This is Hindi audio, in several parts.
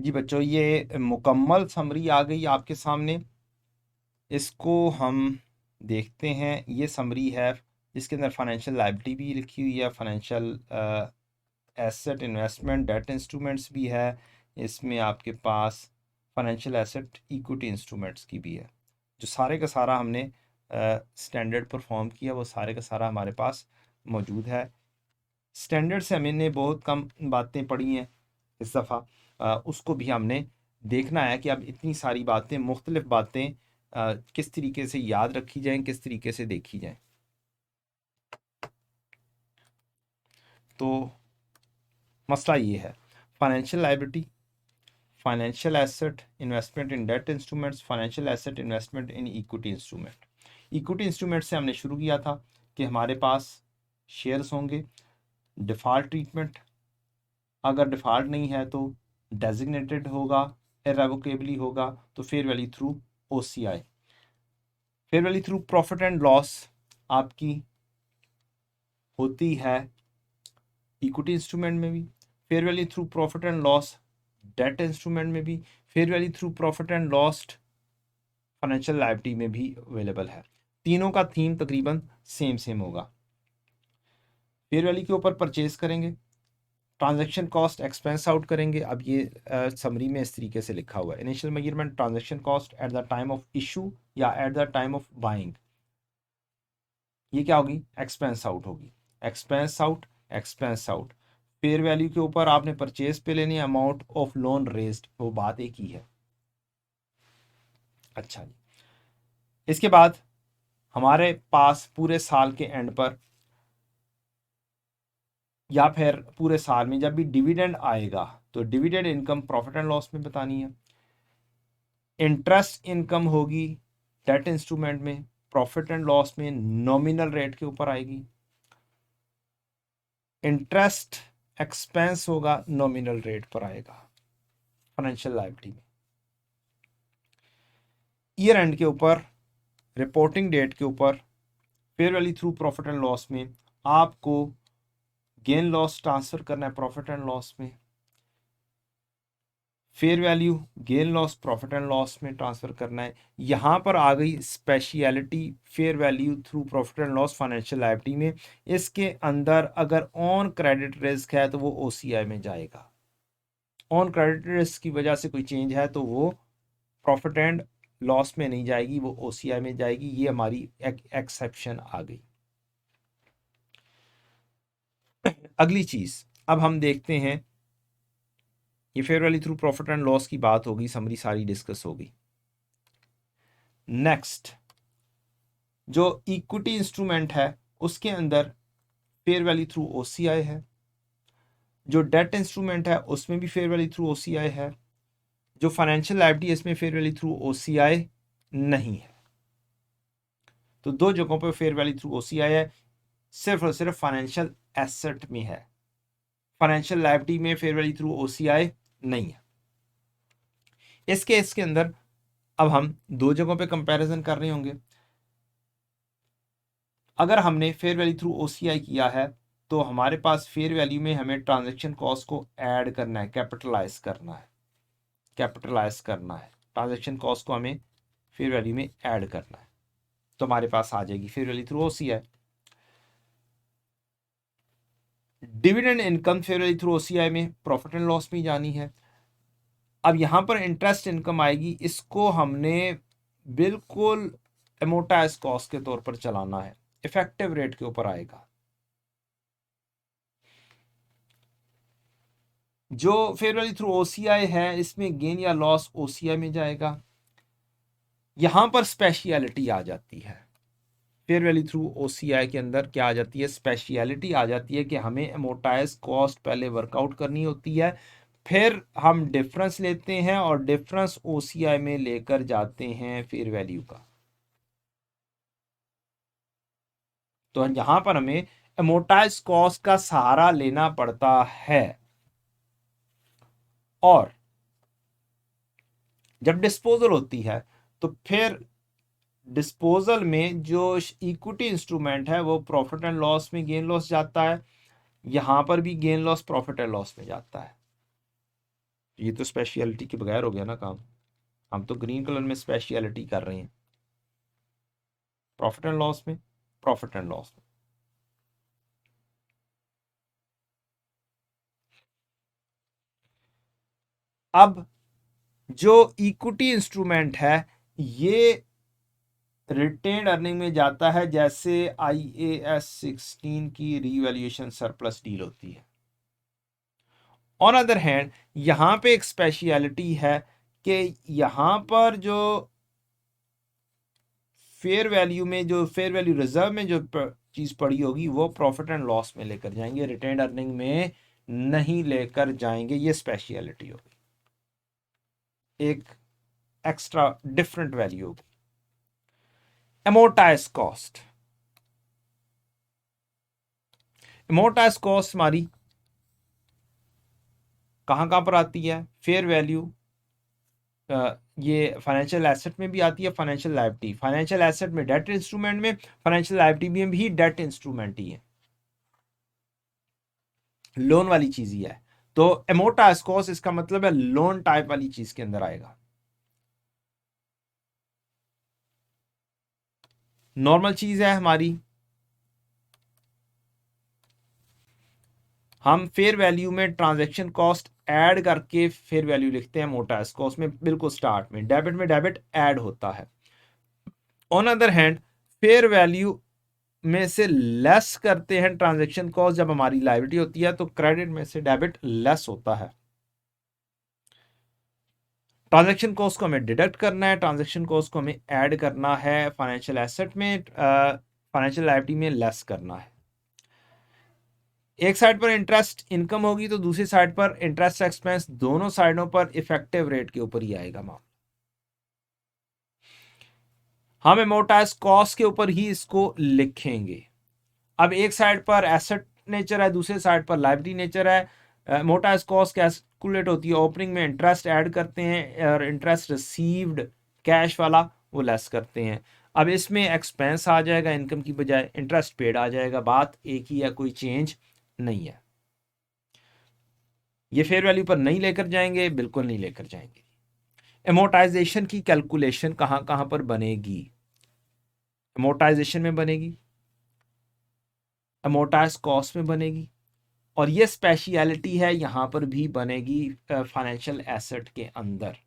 जी बच्चों, ये मुकम्मल समरी आ गई आपके सामने। इसको हम देखते हैं। ये समरी है जिसके अंदर फाइनेंशियल लायबिलिटी भी लिखी हुई है, financial asset, investment, debt instruments भी है। इसमें आपके पास फाइनेंशियल एसेट, इक्विटी इंस्ट्रूमेंट्स की भी है। जो सारे का सारा हमने स्टैंडर्ड परफॉर्म किया, वो सारे का सारा हमारे पास मौजूद है। स्टैंडर्ड से हमने बहुत कम बातें पढ़ी हैं इस दफ़ा। उसको भी हमने देखना है कि अब इतनी सारी बातें, मुख्तलिफ बातें किस तरीके से याद रखी जाएं, किस तरीके से देखी जाएं। तो मसला ये है, financial liability, financial asset, investment in debt instruments, financial asset, investment in equity instrument. Equity instrument से हमने शुरू किया था कि हमारे पास शेयर्स होंगे, डिफ़ॉल्ट ट्रीटमेंट, अगर डिफ़ॉल्ट नहीं है तो डेजिग्नेटेड होगा, इरेवोकेबली होगा, तो fair value through OCI। Fair value through profit and loss आपकी होती है इक्विटी इंस्ट्रूमेंट में भी, fair value through profit and loss debt instrument में भी, fair value through profit and loss financial liability में भी अवेलेबल है। तीनों का थीम तकरीबन सेम होगा। फेयर वैल्यू के ऊपर परचेज करेंगे, ट्रांजैक्शन कॉस्ट एक्सपेंस आउट करेंगे। अब ये समरी में इस तरीके से लिखा हुआ है, initial measurement transaction cost at the time of issue या at the time of buying, ये क्या होगी, एक्सपेंस आउट होगी। Expense out, expense out. Fair value के ऊपर आपने परचेज पे लेनी है, अमाउंट ऑफ लोन रेज्ड, वो बात एक ही है। अच्छा जी, इसके बाद हमारे पास पूरे साल के एंड पर या फिर पूरे साल में जब भी डिविडेंड आएगा तो dividend income profit and loss में बतानी है। इंटरेस्ट इनकम होगी डेट इंस्ट्रूमेंट में, प्रॉफिट एंड लॉस में नॉमिनल रेट के ऊपर आएगी। इंटरेस्ट एक्सपेंस होगा, नॉमिनल रेट पर आएगा फाइनेंशियल लायबिलिटी में। ईयर एंड के ऊपर, रिपोर्टिंग डेट के ऊपर, fair value through profit and loss में आपको गेन लॉस ट्रांसफर करना है प्रॉफिट एंड लॉस में। Fair value gain loss profit and loss में ट्रांसफर करना है। यहां पर आ गई speciality, fair value through profit and loss financial liability में। इसके अंदर अगर ऑन क्रेडिट रिस्क है तो वो OCI में जाएगा। ऑन क्रेडिट रिस्क की वजह से कोई चेंज है तो वो प्रॉफिट एंड लॉस में नहीं जाएगी, वो OCI में जाएगी। ये हमारी एक एक्सेप्शन आ गई। अगली चीज अब हम देखते हैं, ये fair value through profit and loss की बात होगी, समरी सारी डिस्कस होगी। नेक्स्ट, जो इक्विटी इंस्ट्रूमेंट है उसके अंदर फेयर वैल्यू थ्रू OCI है। जो डेट इंस्ट्रूमेंट है उसमें भी फेयर वैल्यू थ्रू OCI है। जो फाइनेंशियल लायबिलिटी है इसमें फेयर वैल्यू थ्रू OCI नहीं है। तो दो जगहों पर फेयर वैल्यू थ्रू OCI है, सिर्फ और सिर्फ फाइनेंशियल एसेट में है। फाइनेंशियल लायबिलिटी में फेयर वैल्यू थ्रू OCI नहीं है। इस केस के अंदर अब हम दो जगहों पे कंपैरिजन कर रहे होंगे। अगर हमने फेयर वैल्यू थ्रू OCI किया है तो हमारे पास फेयर वैल्यू में हमें ट्रांजैक्शन कॉस्ट को ऐड करना है, कैपिटलाइज करना है, कैपिटलाइज करना है। ट्रांजैक्शन कॉस्ट को हमें फेयर वैल्यू में ऐड करना है, तो हमारे पास आ जाएगी fair value through OCI। Dividend income fair value through OCI में प्रॉफिट एंड लॉस में जानी है। अब यहां पर इंटरेस्ट इनकम आएगी, इसको हमने बिल्कुल एमोटाइज कॉस्ट के तौर पर चलाना है, इफेक्टिव रेट के ऊपर आएगा। जो फेयर वैल्यू थ्रू OCI है इसमें गेन या लॉस OCI में जाएगा। यहां पर स्पेशलिटी आ जाती है, फेयर वैल्यू थ्रू OCI के अंदर क्या आ जाती है, स्पेशलिटी आ जाती है कि हमें एमोटाइज कॉस्ट पहले वर्कआउट करनी होती है, फिर हम डिफरेंस लेते हैं और डिफरेंस OCI में लेकर जाते हैं फेयर वैल्यू का। तो यहां पर हमें एमोटाइज कॉस्ट का सहारा लेना पड़ता है। और जब डिस्पोजल होती है तो फिर डिस्पोजल में जो इक्विटी इंस्ट्रूमेंट है वो प्रॉफिट एंड लॉस में गेन लॉस जाता है, यहां पर भी gain loss profit and loss में जाता है। ये तो स्पेशलिटी के बगैर हो गया ना काम। हम तो ग्रीन कलर में स्पेशलिटी कर रहे हैं, प्रॉफिट एंड लॉस में, प्रॉफिट एंड लॉस में। अब जो इक्विटी इंस्ट्रूमेंट है ये रिटेन्ड अर्निंग में जाता है, जैसे IAS 16 की रीवैल्यूएशन सरप्लस डील होती है। ऑन अदर हैंड यहां पे एक स्पेशलिटी है कि यहां पर जो फेयर वैल्यू में, जो फेयर वैल्यू रिजर्व में जो चीज पड़ी होगी वो प्रॉफिट एंड लॉस में लेकर जाएंगे, रिटेन्ड अर्निंग में नहीं लेकर जाएंगे। ये स्पेशलिटी होगी, एक एक्स्ट्रा डिफरेंट वैल्यू होगी। एमोर्टाइज कॉस्ट, एमोर्टाइज कॉस्ट हमारी कहां कहां पर आती है? फेयर वैल्यू, ये फाइनेंशियल एसेट में भी आती है, फाइनेंशियल लायबिलिटी। फाइनेंशियल एसेट में डेट इंस्ट्रूमेंट में, फाइनेंशियल लायबिलिटी में भी डेट इंस्ट्रूमेंट ही है, लोन वाली चीज ही है। तो एमोर्टाइज कॉस्ट इसका मतलब है लोन टाइप वाली चीज के अंदर आएगा। नॉर्मल चीज है हमारी, हम फेयर वैल्यू में ट्रांजैक्शन कॉस्ट ऐड करके फेयर वैल्यू लिखते हैं एमोर्टाइज कॉस्ट में, बिल्कुल स्टार्ट में डेबिट ऐड होता है। On other hand fair value में से लेस करते हैं ट्रांजैक्शन कॉस्ट जब हमारी लायबिलिटी होती है, तो क्रेडिट में से डेबिट लेस होता है। ट्रांजैक्शन कॉस्ट को हमें डिडक्ट करना है, ट्रांजैक्शन कॉस्ट को हमें ऐड करना है फाइनेंशियल एसेट में, फाइनेंशियल लायबिलिटी में लेस करना है। एक साइड पर इंटरेस्ट इनकम होगी तो दूसरी साइड पर इंटरेस्ट एक्सपेंस, दोनों साइडों पर इफेक्टिव रेट के ऊपर ही आएगा मामला। हम एमोर्टाइज कॉस्ट के ऊपर ही इसको लिखेंगे। अब एक साइड पर एसेट नेचर है, दूसरे साइड पर लायबिलिटी नेचर है। एमोर्टाइज कॉस्ट कैलकुलेट होती है, ओपनिंग में इंटरेस्ट ऐड करते हैं और इंटरेस्ट रिसीव्ड कैश वाला वो लेस करते हैं। अब इसमें एक्सपेंस आ जाएगा इनकम की बजाय, इंटरेस्ट पेड आ जाएगा, बात एक ही है, कोई चेंज नहीं है। ये फेयर वैल्यू पर नहीं लेकर जाएंगे, बिल्कुल नहीं लेकर जाएंगे। एमोर्टाइजेशन की कैलकुलेशन कहां कहां पर बनेगी? एमोर्टाइजेशन में बनेगी, एमोर्टाइज कॉस्ट में बनेगी, और ये स्पेशलिटी है यहां पर भी बनेगी फाइनेंशियल एसेट के अंदर,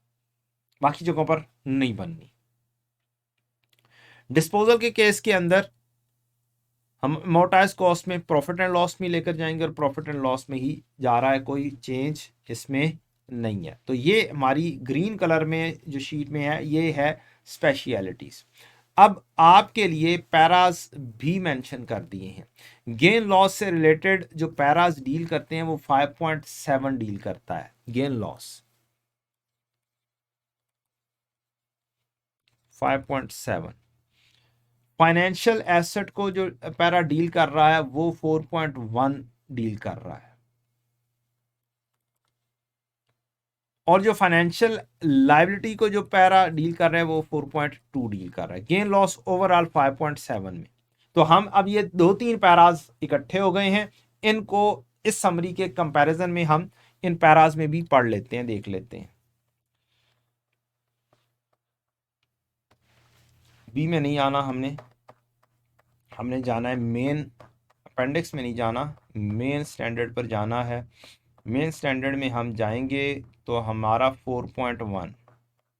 बाकी जगहों पर नहीं बननी। डिस्पोजल के केस के अंदर हम एमोर्टाइज कॉस्ट में प्रॉफिट एंड लॉस में लेकर जाएंगे और प्रॉफिट एंड लॉस में ही जा रहा है, कोई चेंज इसमें नहीं है। तो ये हमारी ग्रीन कलर में जो शीट में है ये है स्पेशलिटीज। अब आपके लिए पैराज भी मेंशन कर दिए हैं। गेन लॉस से रिलेटेड जो पैराज डील करते हैं वो 5.7 डील करता है, गेन लॉस 5.7। फाइनेंशियल एसेट को जो पैरा डील कर रहा है वो 4.1 डील कर रहा है, और जो फाइनेंशियल लायबिलिटी को जो पैरा डील कर रहा है वो 4.2 डील कर रहा है। गेन लॉस ओवरऑल 5.7 में। तो हम अब ये दो तीन पैराज इकट्ठे हो गए हैं, इनको इस समरी के कंपैरिजन में हम इन पैराज में भी पढ़ लेते हैं, देख लेते हैं। बी में नहीं आना, हमने जाना है मेन, अपेंडिक्स में नहीं जाना, मेन स्टैंडर्ड पर जाना है। मेन स्टैंडर्ड में हम जाएंगे तो हमारा 4.1,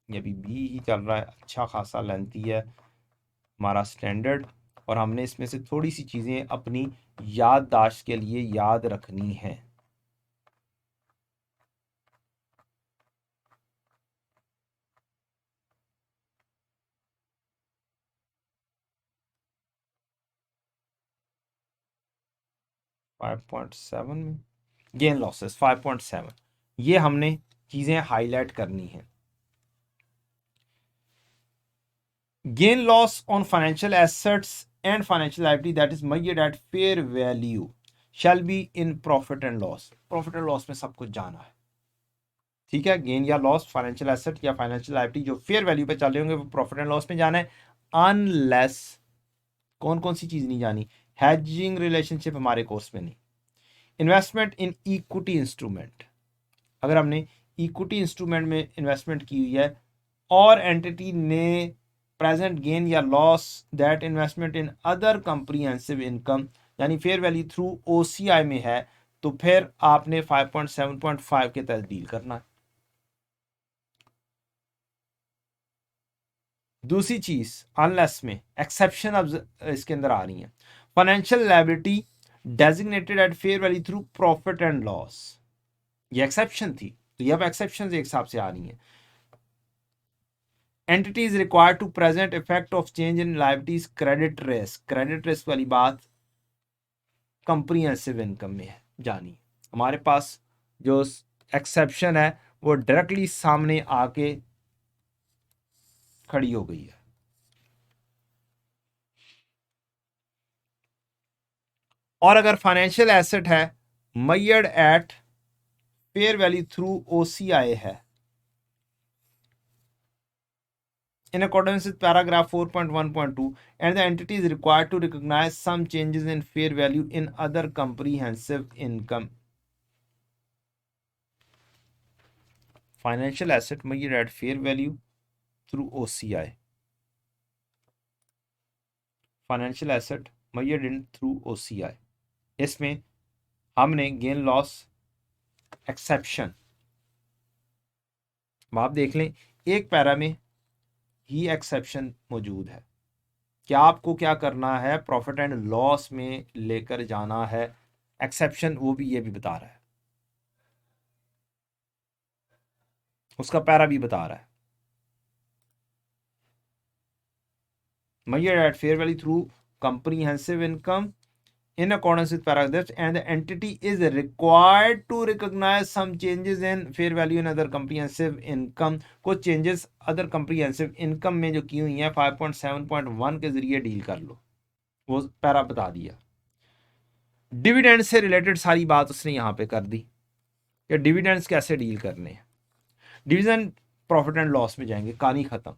ये अभी बी ही चल रहा है, अच्छा खासा लेंथी है हमारा स्टैंडर्ड, और हमने इसमें से थोड़ी सी चीज़ें अपनी याददाश्त के लिए याद रखनी है। फाइव पॉइंट सेवन में गेन लॉसेस 5.7, ये हमने चीज़ें हाईलाइट करनी है। Gain loss on financial assets and financial liability that is measured at fair value shall be in profit and loss। Profit and loss में सब कुछ जाना है, ठीक है। गेन या लॉस फाइनेंशियल एसेट या फाइनेंशियल लायबिलिटी जो फेयर वैल्यू पे चल रहे होंगे वो प्रॉफिट एंड लॉस में जाना है, अनलेस कौन कौन सी चीज नहीं जानी? हैजिंग रिलेशनशिप हमारे कोर्स में नहीं। इन्वेस्टमेंट इन इक्विटी इंस्ट्रूमेंट, अगर हमने इक्विटी इंस्ट्रूमेंट में इन्वेस्टमेंट की हुई है और एंटिटी ने प्रेजेंट गेन या loss that investment in other comprehensive income यानी फेयर वैल्यू थ्रू ओसीआई में है, तो फिर आपने 5.7.5 के तहत डील करना है। दूसरी चीज अनलेस में एक्सेप्शन अब इसके अंदर आ रही है। Financial liability designated at fair value through profit and loss, ये एक्सेप्शन थी, तो ये अब एक्सेप्शन एक हिसाब से आ रही है। Entity is required to present effect of change in liabilities credit risk वाली बात कंप्रीहेंसिव इनकम में है जानी। हमारे पास जो एक्सेप्शन है वो डायरेक्टली सामने आके खड़ी हो गई है। और अगर फाइनेंशियल एसेट है measured at fair value through OCI है in accordance with paragraph 4.1.2 and the entity is required to recognize some changes in fair value in other comprehensive income. Financial asset measured at fair value through OCI. Financial asset measured in through OCI. इसमें हमने गेन लॉस एक्सेप्शन, आप देख लें एक पैरा में ही एक्सेप्शन मौजूद है कि आपको क्या करना है, प्रॉफिट एंड लॉस में लेकर जाना है एक्सेप्शन, वो भी ये भी बता रहा है, उसका पैरा भी बता रहा है। measured at fair value through comprehensive income in accordance with paragraphs and the entity is required to recognize some changes in fair value in other comprehensive income। कुछ चेंजेस अदर comprehensive income में जो की हुई हैं 5.7.1 के जरिए डील कर लो, वो पैरा बता दिया। डिविडेंड से रिलेटेड सारी बात उसने यहां पे कर दी कि डिविडेंड्स कैसे डील करने हैं। डिविडेंड प्रॉफिट एंड लॉस में जाएंगे, कहानी खत्म।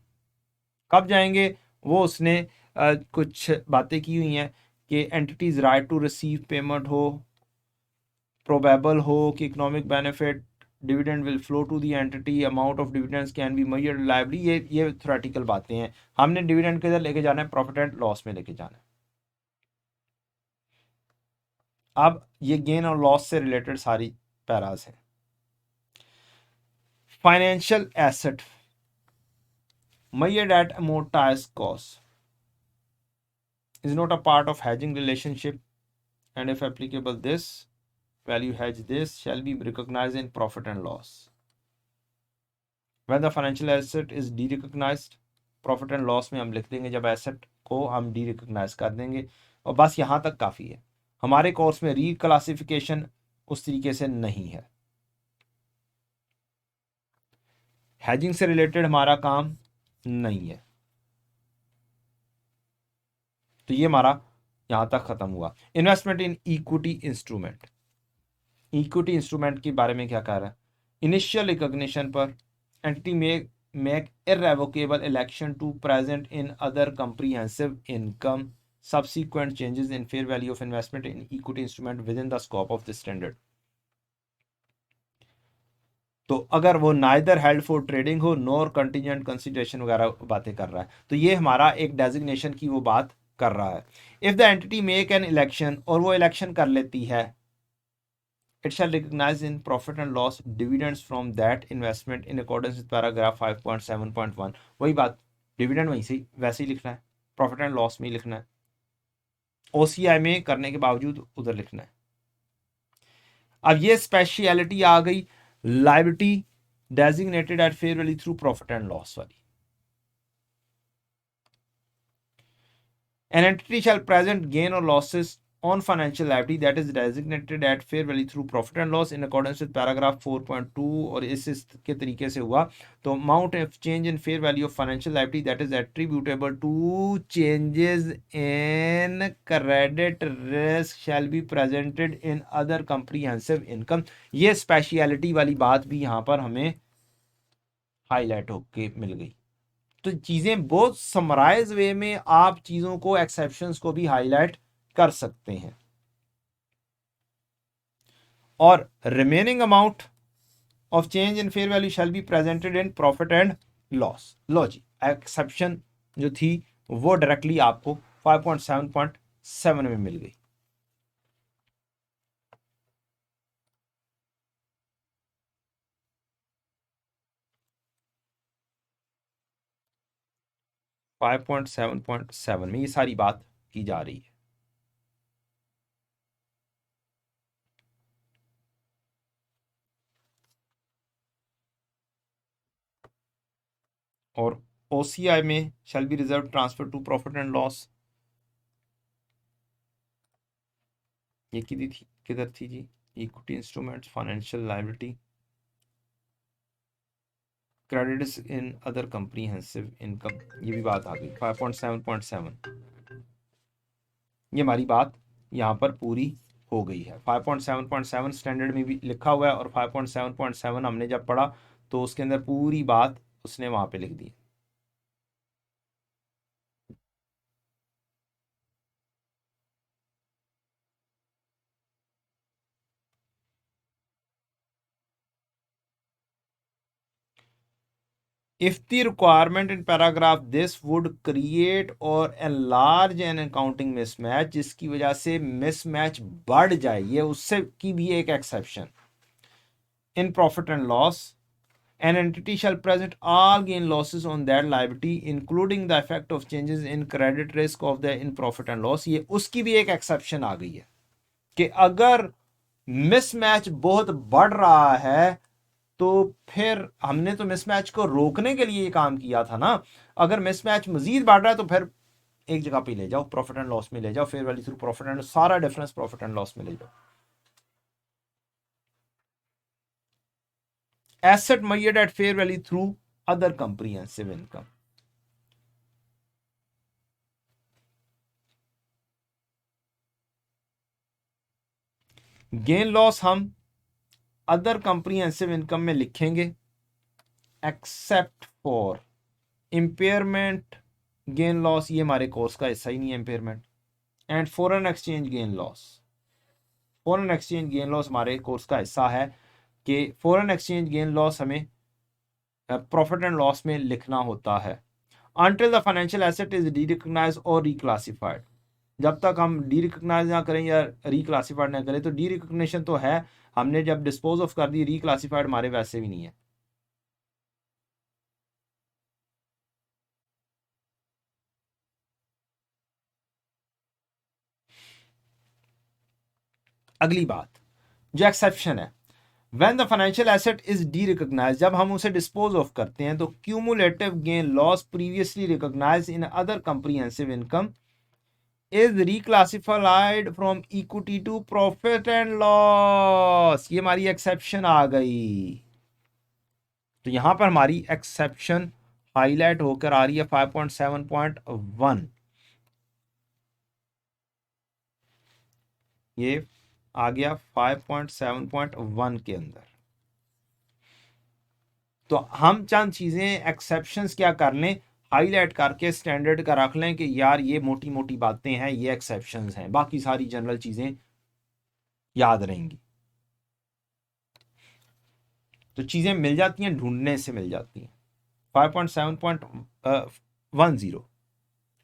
कब जाएंगे वो उसने कुछ बातें की हुई हैं कि entities right to receive payment हो, प्रोबेबल हो कि economic benefit dividend will flow to the entity, amount of dividends can be measured liability, ये थ्योरेटिकल बातें हैं। हमने डिविडेंड किधर लेके जाना है, प्रॉफिट एंड लॉस में लेके जाना है। अब ये गेन और लॉस से रिलेटेड सारी पैराज हैं। Financial asset measured at amortized cost is not a part of hedging relationship and if applicable this value hedge this shall be recognized in profit and loss when the financial asset is de-recognized। Profit and loss में हम लिख देंगे जब एसेट को हम डी-रिकॉग्नाइज कर देंगे, और बस यहां तक काफी है। हमारे कोर्स में रीक्लासिफिकेशन उस तरीके से नहीं है, हैजिंग से रिलेटेड हमारा काम नहीं है, तो ये हमारा यहां तक खत्म हुआ। Investment in equity instrument, equity instrument के बारे में क्या कह रहा है, इनिशियल रिकॉग्निशन पर entity make irrevocable election to present in other comprehensive income subsequent changes in fair value of investment in equity instrument within the scope of this standard। तो अगर वो नाइदर हेल्ड फॉर ट्रेडिंग हो नॉर कंटीजेंट कंसिडरेशन वगैरह बातें कर रहा है, तो ये हमारा एक डेजिग्नेशन की वो बात कर रहा है। If the entity make an election, और वो इलेक्शन कर लेती है, it shall recognize in profit and loss dividends from that investment in accordance with paragraph 5.7.1। वही बात, डिविडेंड वहीं से वैसे ही लिखना है, प्रॉफिट एंड लॉस में ही लिखना है, ओसीआई में करने के बावजूद उधर लिखना है। अब ये स्पेशलिटी आ गई liability designated at fair value through profit and loss वाली। An entity shall present gain or losses on financial liability that is designated at fair value through profit and loss in accordance with paragraph 4.2। और इस के तरीके से हुआ तो amount of change in fair value of financial liability that is attributable to changes in credit risk shall be presented in other comprehensive income। ये स्पेशलिटी वाली बात भी यहां पर हमें हाईलाइट होके मिल गई। तो चीजें बहुत समराइज वे में आप चीजों को, एक्सेप्शंस को भी हाईलाइट कर सकते हैं। और remaining amount of change in fair value shall be presented in profit and loss. लो जी, एक्सेप्शन जो थी वो डायरेक्टली आपको 5.7.7 में मिल गई। फाइव पॉइंट सेवन में ये सारी बात की जा रही है। और ओसीआई में shall be reserve transfer to profit and loss, ये किधर थी जी? Equity instruments, financial liability, credits in other comprehensive income, ये भी बात आ गई 5.7.7। ये हमारी बात यहाँ पर पूरी हो गई है। 5.7.7 स्टैंडर्ड में भी लिखा हुआ है और 5.7.7 हमने जब पढ़ा तो उसके अंदर पूरी बात उसने वहां पे लिख दी। If the requirement in paragraph this would create or enlarge an accounting mismatch, जिसकी वजह से मिसमैच बढ़ जाए, ये उससे की भी एक exception. In profit and loss, an entity shall present all gain losses on that liability, including the effect of changes in credit risk of the in profit and loss। ये उसकी भी एक एक्सेप्शन आ गई है कि अगर मिसमैच बहुत बढ़ रहा है तो फिर हमने तो मिसमैच को रोकने के लिए ये काम किया था ना। अगर मिसमैच मजीद बढ़ रहा है तो फिर एक जगह पे ले जाओ, प्रॉफिट एंड लॉस में ले जाओ, fair value through profit and सारा डिफरेंस प्रॉफिट एंड लॉस में ले जाओ। Asset measured at fair value through other comprehensive income। Gain loss हम अदर कंप्रीहेंसिव इनकम में लिखेंगे except for impairment gain loss, ये हमारे कोर्स का हिस्सा ही नहीं है impairment. And foreign exchange gain loss, foreign exchange gain loss हमारे कोर्स का हिस्सा है कि फॉरेन एक्सचेंज गेन लॉस हमें प्रॉफिट एंड लॉस में लिखना होता है। Until the financial asset is derecognise और रिक्लासिफाइड, जब तक हम डी रिकॉग्नाइज ना करें या रिक्लासिफाइड ना करें, तो डी रिकॉग्निशन तो है, हमने जब डिस्पोज ऑफ कर दी, रिक्लासिफाइड हमारे वैसे भी नहीं है। अगली बात जो एक्सेप्शन है, when the financial asset is derecognise, जब हम उसे डिस्पोज ऑफ करते हैं तो cumulative gain loss previously recognise in other comprehensive income is reclassified from equity to profit and loss. ये हमारी एक्सेप्शन आ गई। तो यहां पर हमारी एक्सेप्शन हाईलाइट होकर आ रही है 5.7.1। ये आ गया 5.7.1 के अंदर। तो हम चंद चीजें एक्सेप्शंस क्या कर लें, हाईलाइट करके स्टैंडर्ड का रख लें कि यार ये मोटी मोटी बातें हैं, ये एक्सेप्शंस हैं, बाकी सारी जनरल चीजें याद रहेंगी। तो चीजें मिल जाती हैं, ढूंढने से मिल जाती हैं। 5.7.10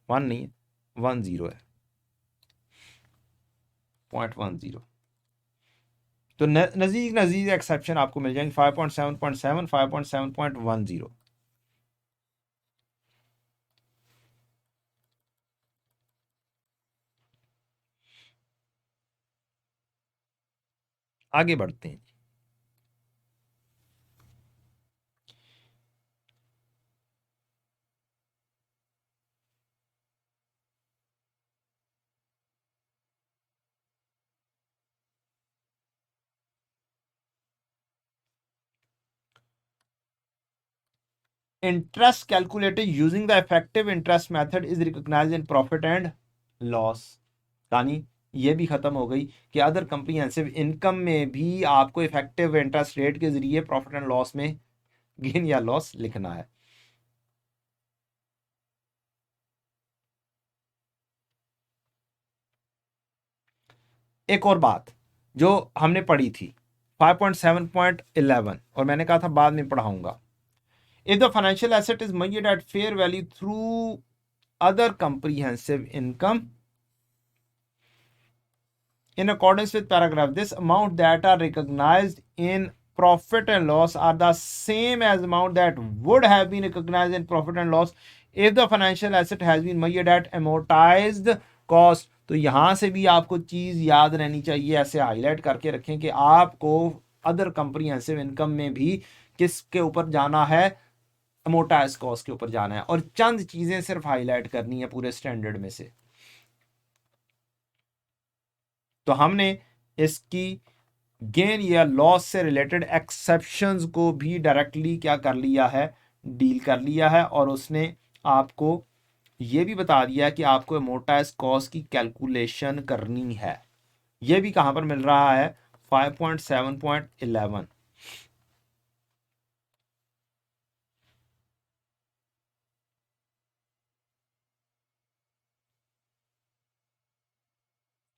वन नहीं है, 10 है, 0.10। तो नजीक नजीक एक्सेप्शन आपको मिल जाएंगे 5.7.7, 5.7.10। आगे बढ़ते हैं। Interest calculated using the effective interest method is recognised in profit and loss. यानी ये भी खत्म हो गई कि अदर कंप्रीहेंसिव इनकम में भी आपको इफेक्टिव इंटरेस्ट रेट के जरिए प्रॉफिट एंड लॉस में गेन या लॉस लिखना है। एक और बात जो हमने पढ़ी थी 5.7.11 और मैंने कहा था बाद में पढ़ाऊंगा। If the financial asset is measured at fair value through other comprehensive income in accordance with paragraph, this amount that are recognized in profit and loss are the same as amount that would have been recognized in profit and loss if the financial asset has been measured at amortized cost। तो यहां से भी आपको चीज याद रहनी चाहिए, ऐसे हाईलाइट करके रखें कि आपको अदर कंप्रीहेंसिव इनकम में भी किसके ऊपर जाना है, अमोर्टाइज कॉस्ट के ऊपर जाना है, और चंद चीजें सिर्फ हाईलाइट करनी है पूरे स्टैंडर्ड में से। तो हमने इसकी गेन या लॉस से रिलेटेड एक्सेप्शंस को भी डायरेक्टली क्या कर लिया है, डील कर लिया है, और उसने आपको ये भी बता दिया कि आपको अमोर्टाइज कॉस्ट की कैलकुलेशन करनी है। ये भी कहां पर मिल रहा है, 5.7.11।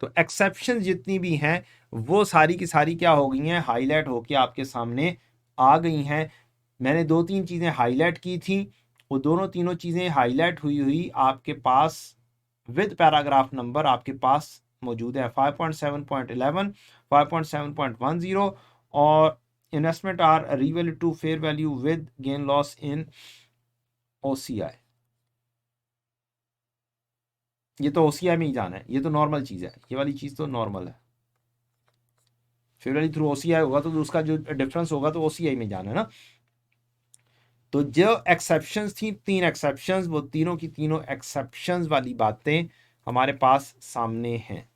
तो एक्सेप्शन जितनी भी हैं वो सारी की सारी क्या हो गई हैं, हाईलाइट होके आपके सामने आ गई हैं। मैंने 2-3 चीजें हाईलाइट की थी, वो दोनों तीनों चीजें हाईलाइट हुई हुई आपके पास विद पैराग्राफ नंबर आपके पास मौजूद है, 5.7.11, 5.7.10 और investment are revalue to fair value with gain loss in OCI। ये तो OCI में ही जाना है, ये तो नॉर्मल चीज है, ये वाली चीज तो नॉर्मल है। फेयर वैल्यू थ्रू OCI होगा तो उसका जो डिफरेंस होगा तो OCI में जाना है ना। तो जो एक्सेप्शंस थी, 3 एक्सेप्शंस, वो तीनों की तीनों एक्सेप्शंस वाली बातें हमारे पास सामने हैं।